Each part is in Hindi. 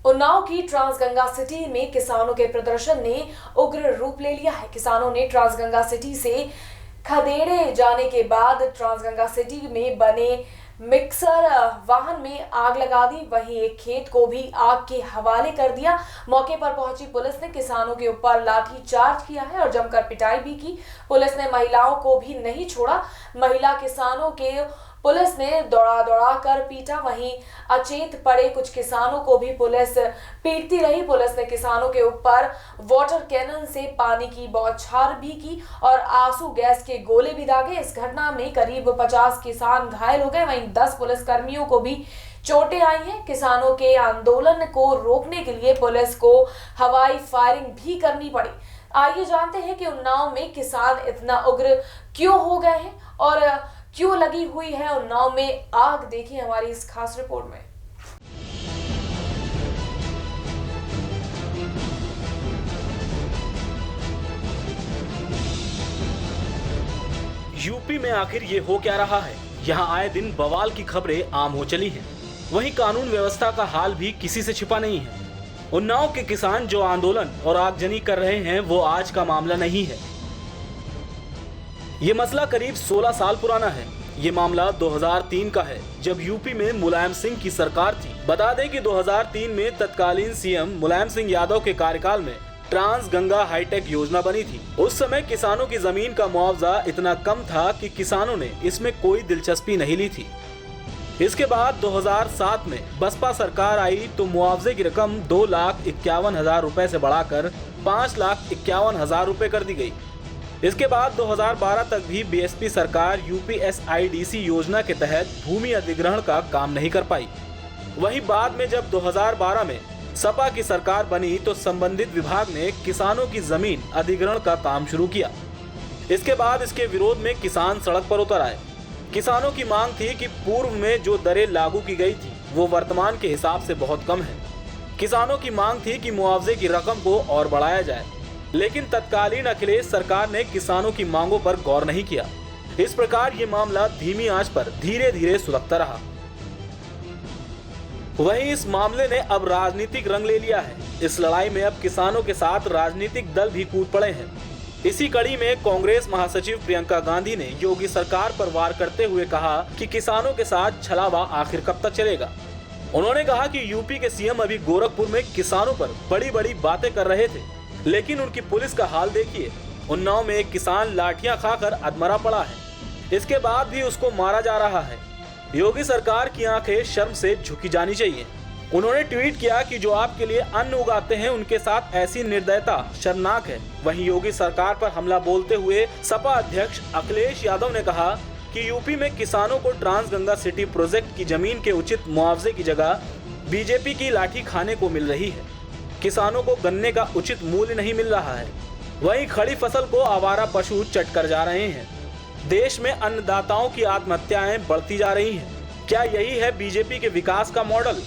उन्नाव की ट्रांसगंगा सिटी में किसानों के प्रदर्शन ने उग्र रूप ले लिया है। किसानों ने ट्रांसगंगा सिटी से खदेड़े जाने के बाद ट्रांसगंगा सिटी में बने मिक्सर वाहन में आग लगा दी। वहीं एक खेत को भी आग के हवाले कर दिया। मौके पर पहुंची पुलिस ने किसानों के ऊपर लाठी चार्ज किया है और जमकर पिटाई भी की। पुलिस ने महिलाओं को भी नहीं छोड़ा। महिला किसानों के पुलिस ने दौड़ा कर पीटा। वहीं अचेत पड़े कुछ किसानों को भी पुलिस पीटती रही। पुलिस ने किसानों के ऊपर वाटर कैनन से पानी की बौछार भी की और आंसू गैस के गोले भी दागे। इस घटना में करीब 50 किसान घायल हो गए। वहीं 10 पुलिस कर्मियों को भी चोटें आई हैं। किसानों के आंदोलन को रोकने के लिए पुलिस को हवाई फायरिंग भी करनी पड़ी। आइए जानते हैं कि उन्नाव में किसान इतना उग्र क्यों हो गए हैं और क्यों लगी हुई है उन्नाव में आग। देखिए हमारी इस खास रिपोर्ट में। यूपी में आखिर ये हो क्या रहा है? यहाँ आए दिन बवाल की खबरें आम हो चली हैं। वहीं कानून व्यवस्था का हाल भी किसी से छिपा नहीं है। उन्नाव के किसान जो आंदोलन और आगजनी कर रहे हैं वो आज का मामला नहीं है। ये मसला करीब 16 साल पुराना है। ये मामला 2003 का है, जब यूपी में मुलायम सिंह की सरकार थी। बता दें कि 2003 में तत्कालीन सीएम मुलायम सिंह यादव के कार्यकाल में ट्रांसगंगा हाईटेक योजना बनी थी। उस समय किसानों की जमीन का मुआवजा इतना कम था कि किसानों ने इसमें कोई दिलचस्पी नहीं ली थी। इसके बाद 2007 में बसपा सरकार आई तो मुआवजे की रकम 2,51,000 रुपए से बढ़ाकर 5,51,000 रुपए कर दी गई। इसके बाद 2012 तक भी बीएसपी सरकार यूपीएसआईडीसी योजना के तहत भूमि अधिग्रहण का काम नहीं कर पाई। वहीं बाद में जब 2012 में सपा की सरकार बनी तो संबंधित विभाग ने किसानों की जमीन अधिग्रहण का काम शुरू किया। इसके बाद इसके विरोध में किसान सड़क पर उतर आए। किसानों की मांग थी कि पूर्व में जो दरें लागू की गई थी वो वर्तमान के हिसाब से बहुत कम है। किसानों की मांग थी कि मुआवजे की रकम को और बढ़ाया जाए, लेकिन तत्कालीन अखिलेश सरकार ने किसानों की मांगों पर गौर नहीं किया। इस प्रकार ये मामला धीमी आंच पर धीरे धीरे सुलगता रहा। वहीं इस मामले ने अब राजनीतिक रंग ले लिया है। इस लड़ाई में अब किसानों के साथ राजनीतिक दल भी कूद पड़े हैं। इसी कड़ी में कांग्रेस महासचिव प्रियंका गांधी ने योगी सरकार पर वार करते हुए कहा कि किसानों के साथ छलावा आखिर कब तक चलेगा। उन्होंने कहा कि यूपी के सीएम अभी गोरखपुर में किसानों पर बड़ी बड़ी बातें कर रहे थे, लेकिन उनकी पुलिस का हाल देखिए। उन्नाव में एक किसान लाठियां खाकर अधमरा पड़ा है। इसके बाद भी उसको मारा जा रहा है। योगी सरकार की आंखें शर्म से झुकी जानी चाहिए। उन्होंने ट्वीट किया कि जो आपके लिए अन्न उगाते हैं उनके साथ ऐसी निर्दयता शर्मनाक है। वहीं योगी सरकार पर हमला बोलते हुए सपा अध्यक्ष अखिलेश यादव ने कहा कि यूपी में किसानों को ट्रांसगंगा सिटी प्रोजेक्ट की जमीन के उचित मुआवजे की जगह बीजेपी की लाठी खाने को मिल रही है। किसानों को गन्ने का उचित मूल्य नहीं मिल रहा है। वहीं खड़ी फसल को आवारा पशु चट कर जा रहे हैं। देश में अन्नदाताओं की आत्महत्याएं बढ़ती जा रही हैं। क्या यही है बीजेपी के विकास का मॉडल?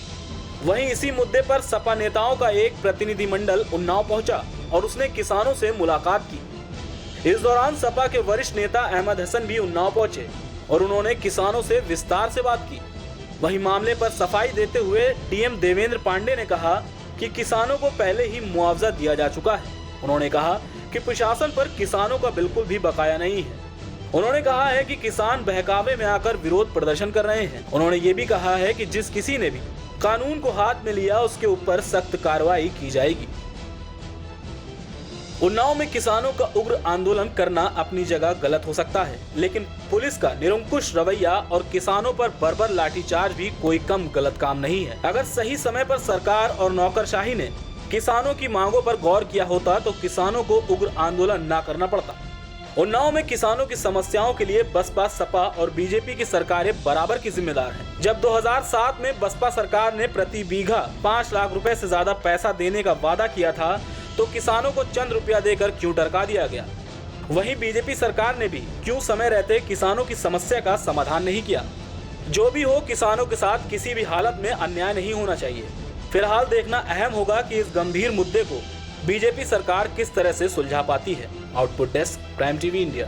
वहीं इसी मुद्दे पर सपा नेताओं का एक प्रतिनिधिमंडल उन्नाव पहुंचा और उसने किसानों से मुलाकात की। इस दौरान सपा के वरिष्ठ नेता अहमद हसन भी उन्नाव पहुंचे और उन्होंने किसानों से विस्तार से बात की। वहीं मामले पर सफाई देते हुए डीएम देवेंद्र पांडे ने कहा कि किसानों को पहले ही मुआवजा दिया जा चुका है। उन्होंने कहा कि प्रशासन पर किसानों का बिल्कुल भी बकाया नहीं है। उन्होंने कहा है कि किसान बहकावे में आकर विरोध प्रदर्शन कर रहे हैं। उन्होंने ये भी कहा है कि जिस किसी ने भी कानून को हाथ में लिया उसके ऊपर सख्त कार्रवाई की जाएगी। उन्नाव में किसानों का उग्र आंदोलन करना अपनी जगह गलत हो सकता है, लेकिन पुलिस का निरंकुश रवैया और किसानों पर बर्बर लाठीचार्ज भी कोई कम गलत काम नहीं है। अगर सही समय पर सरकार और नौकरशाही ने किसानों की मांगों पर गौर किया होता तो किसानों को उग्र आंदोलन न करना पड़ता। उन्नाव में किसानों की समस्याओं के लिए बसपा, सपा और बीजेपी की सरकारें बराबर की जिम्मेदार हैं। जब 2007 में बसपा सरकार ने प्रति बीघा 5 लाख रुपए से ज्यादा पैसा देने का वादा किया था तो किसानों को चंद रुपया देकर क्यों टरका दिया गया? वहीं बीजेपी सरकार ने भी क्यों समय रहते किसानों की समस्या का समाधान नहीं किया? जो भी हो, किसानों के साथ किसी भी हालत में अन्याय नहीं होना चाहिए। फिलहाल देखना अहम होगा कि इस गंभीर मुद्दे को बीजेपी सरकार किस तरह से सुलझा पाती है। Output desk, prime TV India.